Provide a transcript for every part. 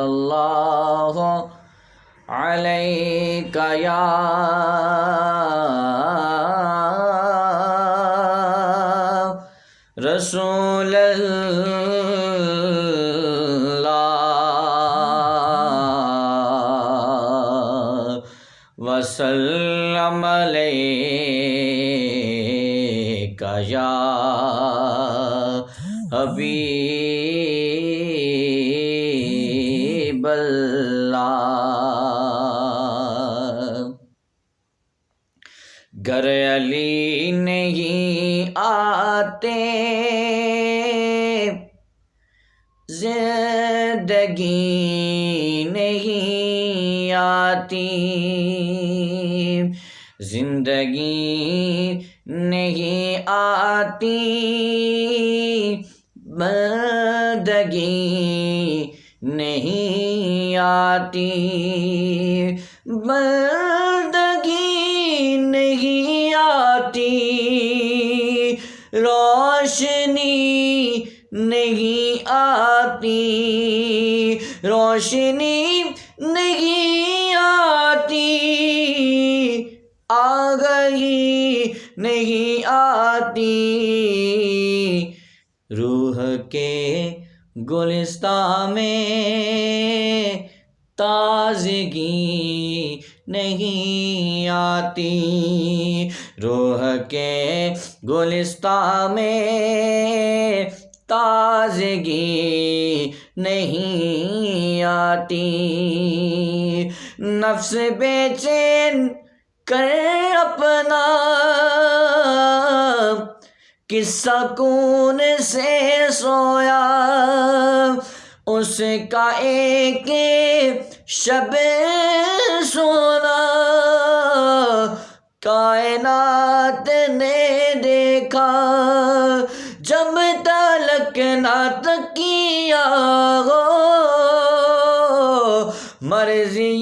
صلی اللہ علیہ یا رسول اللہ وسلم علیک یا حبیب اللہ۔ گر علی نہیں آتے زندگی نہیں آتی، زندگی نہیں آتی، بندگی نہیں آتی، بندگی نہیں آتی، روشنی نہیں آتی، روشنی نہیں آتی، آگہی نہیں آتی، روح کے گلستان میں تازگی نہیں آتی، روح کے گلستان میں تازگی نہیں آتی، نفس بے چین کر اپنا کس سکون سے سویا، اس کا ایک شب سونا کائنات نے دیکھا، جب تلک نہ تکیا ہو مرضی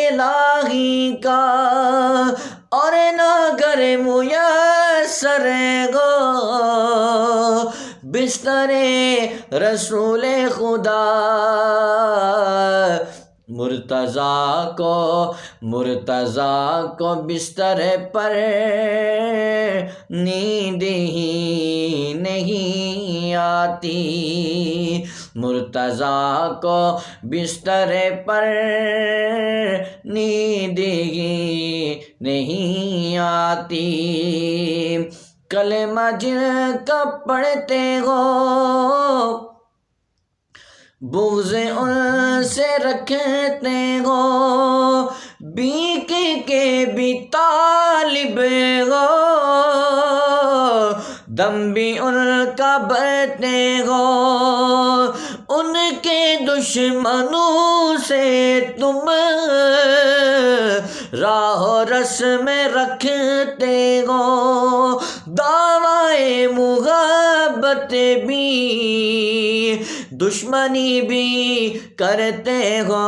الہی کا، اور نہ گر میسر گو بستر رسول خدا، مرتضیٰ کو بستر پر نیند ہی نہیں آتی، مرتضیٰ کو بستر پر نیند ہی نہیں آتی، کلمہ جن کا پڑھتے ہو بغض ان سے رکھتے ہو، بیک کے بھی طالب ہو، دم بھی ان کا بھرتے ہو، ان کے دشمنوں سے تم راہ و رسم رکھتے ہو، دعوی محبت بھی دشمنی بھی کرتے ہو،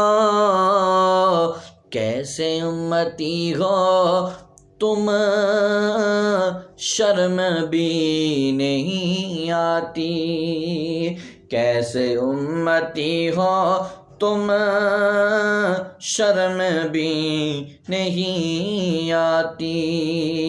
کیسے امتی ہو تم شرم بھی نہیں آتی، کیسے امتی ہو تم شرم بھی نہیں آتی۔